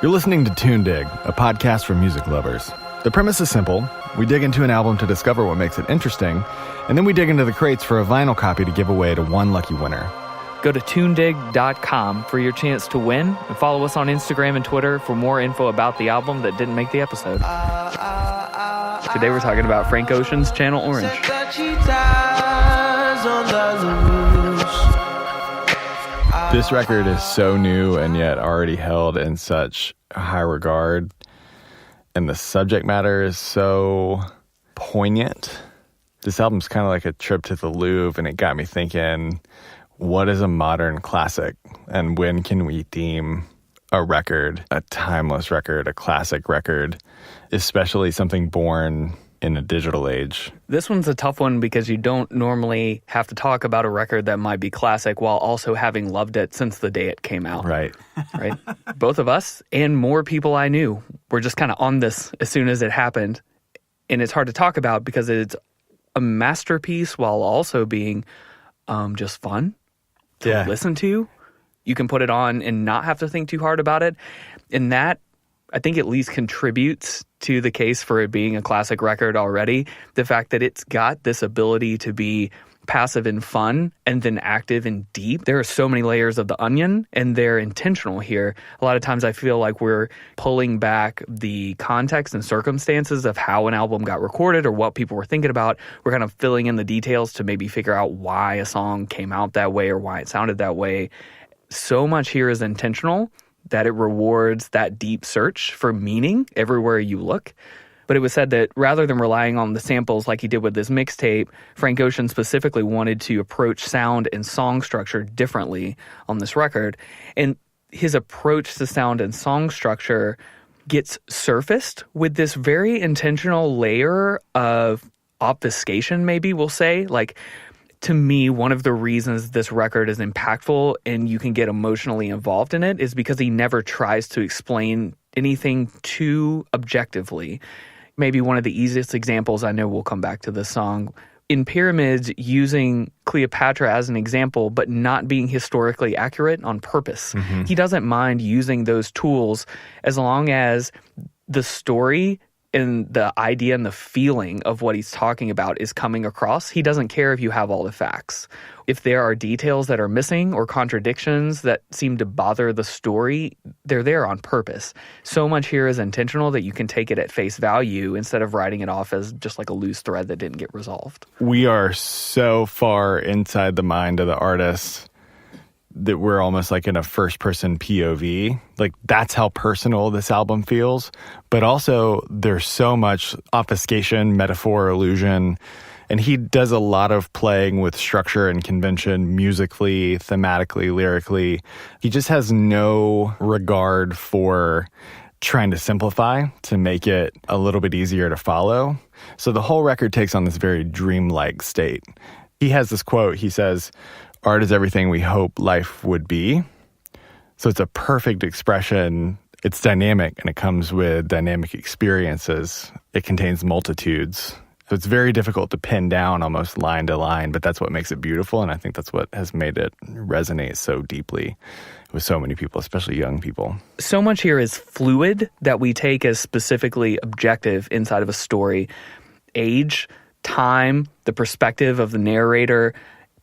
You're listening to TuneDig, a podcast for music lovers. The premise is simple. We dig into an album to discover what makes it interesting, and then we dig into the crates for a vinyl copy to give away to one lucky winner. Go to TuneDig.com for your chance to win, and follow us on Instagram and Twitter for more info about the album that didn't make the episode. Today we're talking about Frank Ocean's Channel Orange. This record is so new and yet already held in such high regard, and the subject matter is so poignant. This album's kind of like a trip to the Louvre, and it got me thinking, what is a modern classic, and when can we deem a record a timeless record, a classic record, especially something born in a digital age? This one's a tough one because you don't normally have to talk about a record that might be classic while also having loved it since the day it came out. Right. Right? Both of us and more people I knew were just kind of on this as soon as it happened. And it's hard to talk about because it's a masterpiece while also being just fun to listen to. You can put it on and not have to think too hard about it. And that, I think, at least contributes to the case for it being a classic record already. The fact that it's got this ability to be passive and fun and then active and deep. There are so many layers of the onion, and they're intentional here. A lot of times I feel like we're pulling back the context and circumstances of how an album got recorded or what people were thinking about. We're kind of filling in the details to maybe figure out why a song came out that way or why it sounded that way. So much here is intentional that it rewards that deep search for meaning everywhere you look. But it was said that rather than relying on the samples like he did with this mixtape, Frank Ocean specifically wanted to approach sound and song structure differently on this record. And his approach to sound and song structure gets surfaced with this very intentional layer of obfuscation, maybe we'll say. Like, to me, one of the reasons this record is impactful and you can get emotionally involved in it is because he never tries to explain anything too objectively. Maybe one of the easiest examples, I know we'll come back to this song, in Pyramids, using Cleopatra as an example, but not being historically accurate on purpose. Mm-hmm. He doesn't mind using those tools as long as the story and the idea and the feeling of what he's talking about is coming across. He doesn't care if you have all the facts. If there are details that are missing or contradictions that seem to bother the story, they're there on purpose. So much here is intentional that you can take it at face value instead of writing it off as just like a loose thread that didn't get resolved. We are so far inside the mind of the artist that we're almost like in a first-person POV. Like, that's how personal this album feels. But also, there's so much obfuscation, metaphor, illusion, and he does a lot of playing with structure and convention musically, thematically, lyrically. He just has no regard for trying to simplify to make it a little bit easier to follow. So the whole record takes on this very dreamlike state. He has this quote, he says, "Art is everything we hope life would be." So it's a perfect expression. It's dynamic, and it comes with dynamic experiences. It contains multitudes. So it's very difficult to pin down almost line to line, but that's what makes it beautiful, and I think that's what has made it resonate so deeply with so many people, especially young people. So much here is fluid that we take as specifically objective inside of a story. Age, time, the perspective of the narrator,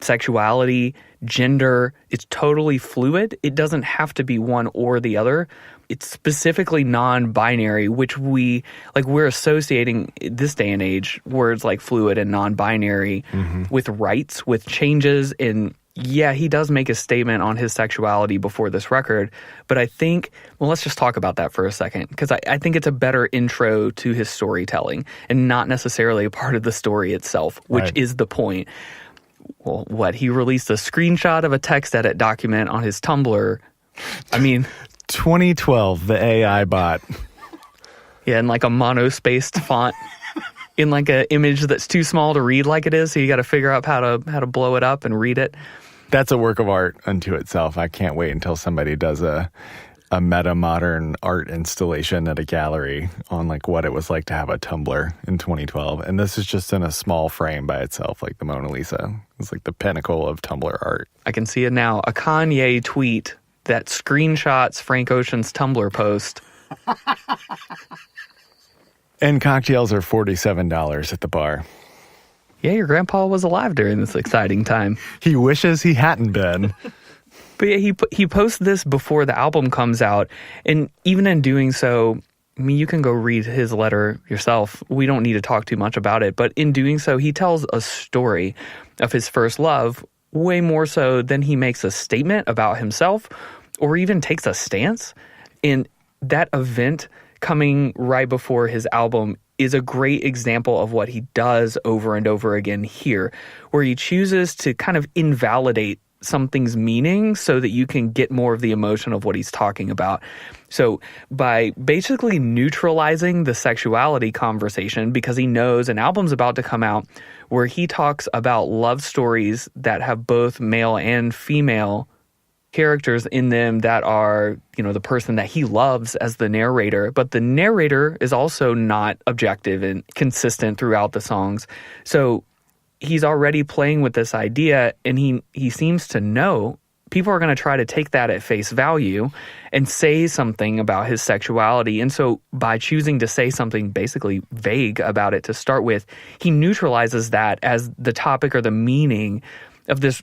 sexuality, gender, it's totally fluid. It doesn't have to be one or the other. It's specifically non-binary, which we're associating this day and age words like fluid and non-binary with rights, with changes. And yeah, he does make a statement on his sexuality before this record, but I think, well, let's just talk about that for a second, because I think it's a better intro to his storytelling and not necessarily a part of the story itself, which is the point. Well, he released a screenshot of a text edit document on his Tumblr. I mean, 2012, the AI bot. Yeah, in like a monospaced font, in like an image that's too small to read like it is. So you got to figure out how to blow it up and read it. That's a work of art unto itself. I can't wait until somebody does a meta-modern art installation at a gallery on like what it was like to have a Tumblr in 2012. And this is just in a small frame by itself, like the Mona Lisa. It's like the pinnacle of Tumblr art. I can see it now. A Kanye tweet that screenshots Frank Ocean's Tumblr post And cocktails are $47 at the bar. Yeah, your grandpa was alive during this exciting time. He wishes he hadn't been. But yeah, he posts this before the album comes out. And even in doing so, I mean, you can go read his letter yourself. We don't need to talk too much about it. But in doing so, he tells a story of his first love, way more so than he makes a statement about himself or even takes a stance. And that event coming right before his album is a great example of what he does over and over again here, where he chooses to kind of invalidate something's meaning so that you can get more of the emotion of what he's talking about. So by basically neutralizing the sexuality conversation, because he knows an album's about to come out where he talks about love stories that have both male and female characters in them that are, you know, the person that he loves as the narrator, but the narrator is also not objective and consistent throughout the songs. So he's already playing with this idea, and he seems to know people are going to try to take that at face value and say something about his sexuality. And so by choosing to say something basically vague about it to start with, he neutralizes that as the topic or the meaning of this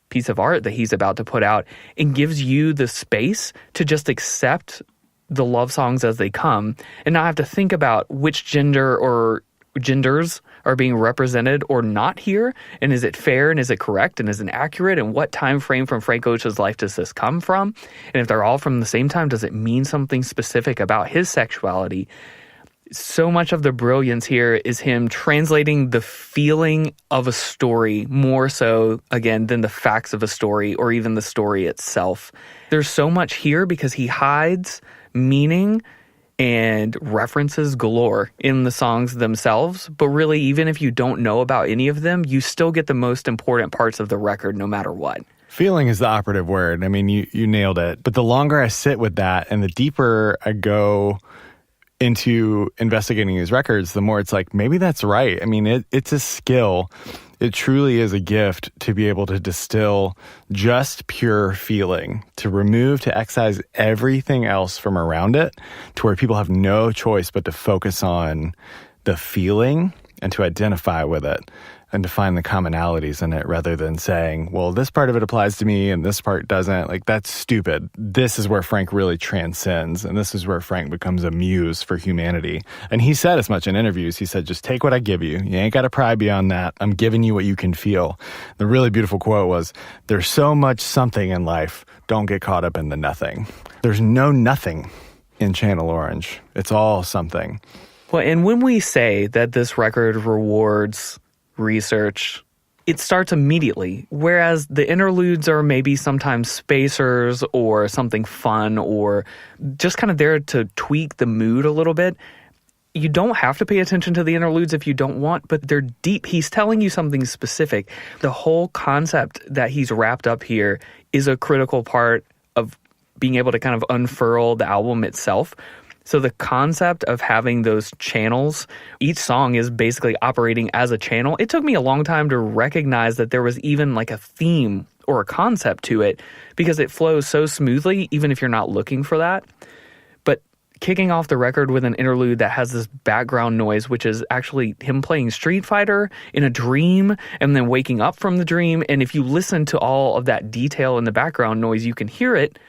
piece of art that he's about to put out, and gives you the space to just accept the love songs as they come and not have to think about which gender or genders are being represented or not here, and is it fair, and is it correct, and is it accurate, and what time frame from Frank Ocean's life does this come from, and if they're all from the same time, does it mean something specific about his sexuality? So much of the brilliance here is him translating the feeling of a story more so, again, than the facts of a story or even the story itself. There's so much here because he hides meaning and references galore in the songs themselves. But really, even if you don't know about any of them, you still get the most important parts of the record no matter what. Feeling is the operative word. I mean, you nailed it. But the longer I sit with that and the deeper I go into investigating these records, the more it's like, maybe that's right. I mean, it's a skill. It truly is a gift to be able to distill just pure feeling, to excise everything else from around it, to where people have no choice but to focus on the feeling and to identify with it and to find the commonalities in it, rather than saying, well, this part of it applies to me and this part doesn't. Like, that's stupid. This is where Frank really transcends, and this is where Frank becomes a muse for humanity. And he said as much in interviews. He said, just take what I give you. You ain't got to pry beyond that. I'm giving you what you can feel. The really beautiful quote was, there's so much something in life, don't get caught up in the nothing. There's no nothing in Channel Orange. It's all something. Well, and when we say that this record rewards research, it starts immediately, whereas the interludes are maybe sometimes spacers or something fun or just kind of there to tweak the mood a little bit. You don't have to pay attention to the interludes if you don't want, but they're deep. He's telling you something specific. The whole concept that he's wrapped up here is a critical part of being able to kind of unfurl the album itself. So the concept of having those channels, each song is basically operating as a channel. It took me a long time to recognize that there was even like a theme or a concept to it, because it flows so smoothly, even if you're not looking for that. But kicking off the record with an interlude that has this background noise, which is actually him playing Street Fighter in a dream and then waking up from the dream. And if you listen to all of that detail in the background noise, you can hear it.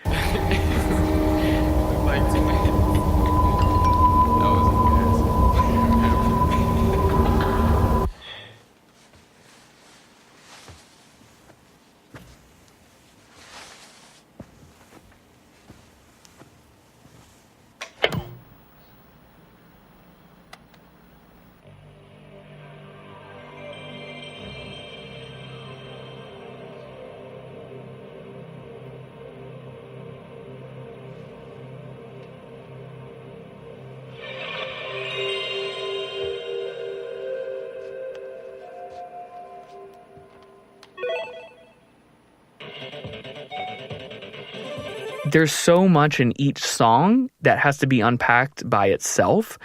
There's so much in each song that has to be unpacked by itself,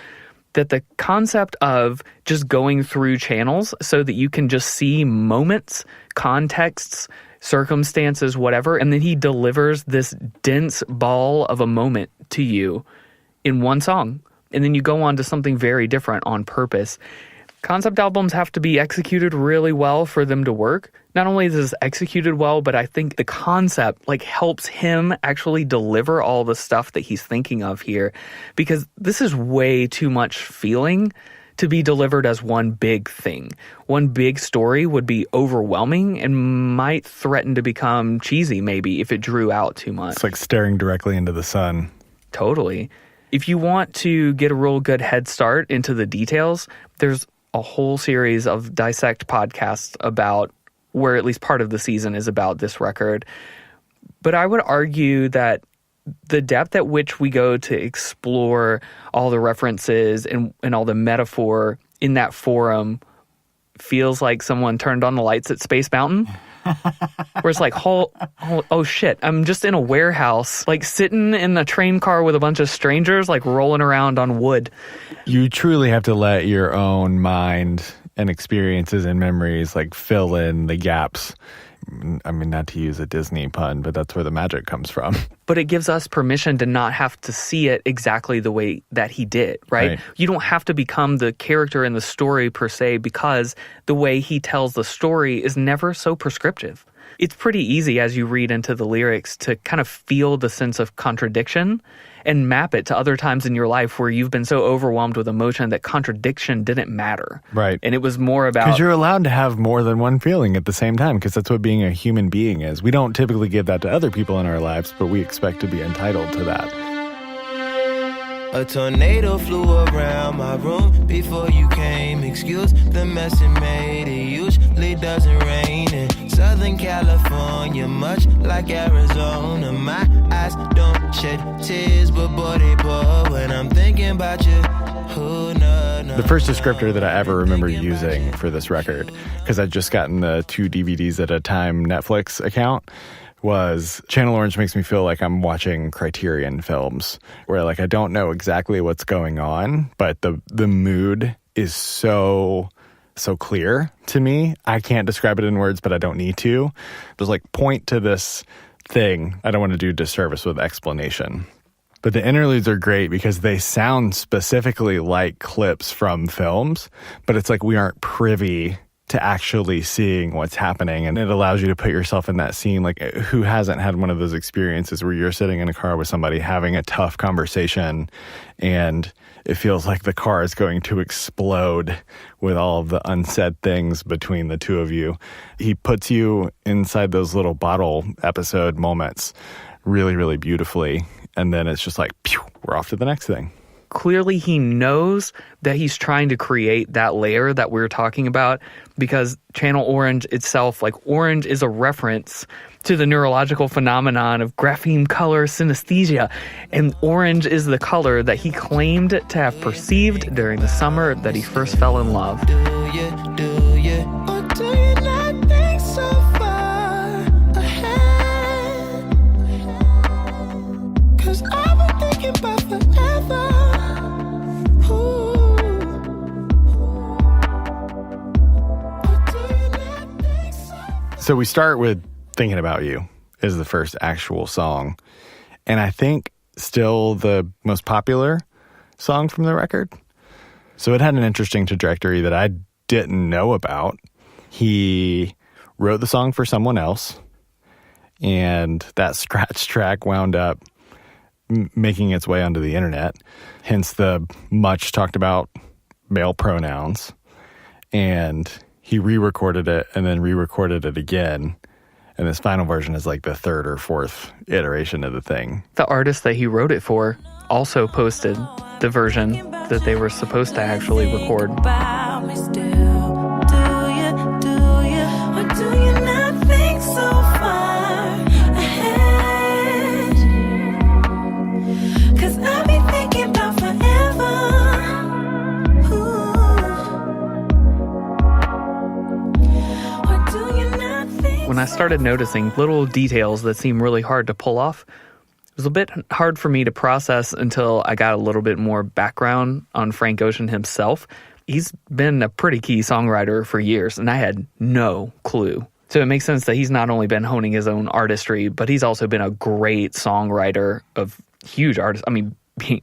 that the concept of just going through channels so that you can just see moments, contexts, circumstances, whatever, and then he delivers this dense ball of a moment to you in one song, and then you go on to something very different on purpose. Concept albums have to be executed really well for them to work. Not only is this executed well, but I think the concept helps him actually deliver all the stuff that he's thinking of here, because this is way too much feeling to be delivered as one big thing. One big story would be overwhelming and might threaten to become cheesy maybe if it drew out too much. It's like staring directly into the sun. Totally. If you want to get a real good head start into the details, there's a whole series of Dissect podcasts about where at least part of the season is about this record. But I would argue that the depth at which we go to explore all the references and all the metaphor in that forum feels like someone turned on the lights at Space Mountain. Where it's like, oh shit, I'm just in a warehouse, sitting in a train car with a bunch of strangers, rolling around on wood. You truly have to let your own mind and experiences and memories fill in the gaps. I mean, not to use a Disney pun, but that's where the magic comes from. But it gives us permission to not have to see it exactly the way that he did, right? You don't have to become the character in the story per se, because the way he tells the story is never so prescriptive. It's pretty easy as you read into the lyrics to kind of feel the sense of contradiction and map it to other times in your life where you've been so overwhelmed with emotion that contradiction didn't matter. Right. And it was more about... Because you're allowed to have more than one feeling at the same time, because that's what being a human being is. We don't typically give that to other people in our lives, but we expect to be entitled to that. A tornado flew around my room before you came. Excuse the mess it made. It usually doesn't rain in Southern California, much like Arizona. My eyes don't shed tears, but boy, they pour when I'm thinking about you. The first descriptor that I ever remember using for this record, because I'd just gotten the 2 DVDs at a time Netflix account, was Channel Orange makes me feel like I'm watching Criterion films, where I don't know exactly what's going on, but the mood is so clear to me. I can't describe it in words, but I don't need to. Just point to this thing. I don't want to do disservice with explanation. But the interludes are great because they sound specifically like clips from films, but it's we aren't privy to actually seeing what's happening, and it allows you to put yourself in that scene. Who hasn't had one of those experiences where you're sitting in a car with somebody having a tough conversation and it feels like the car is going to explode with all of the unsaid things between the two of you? He puts you inside those little bottle episode moments really, really beautifully, and then it's just pew, we're off to the next thing. Clearly he knows that he's trying to create that layer that we're talking about, because Channel Orange itself, orange is a reference to the neurological phenomenon of grapheme color synesthesia. And orange is the color that he claimed to have perceived during the summer that he first fell in love. Do you, or do you not think so far ahead? 'Cause I've been thinking about forever. So we start with Thinking About You is the first actual song. And I think still the most popular song from the record. So it had an interesting trajectory that I didn't know about. He wrote the song for someone else, and that scratch track wound up making its way onto the internet, hence the much talked about male pronouns. And he re-recorded it and then re-recorded it again. And this final version is the 3rd or 4th iteration of the thing. The artist that he wrote it for also posted the version that they were supposed to actually record. When I started noticing little details that seem really hard to pull off, it was a bit hard for me to process until I got a little bit more background on Frank Ocean himself. He's been a pretty key songwriter for years, and I had no clue. So it makes sense that he's not only been honing his own artistry, but he's also been a great songwriter of huge artists. I mean, being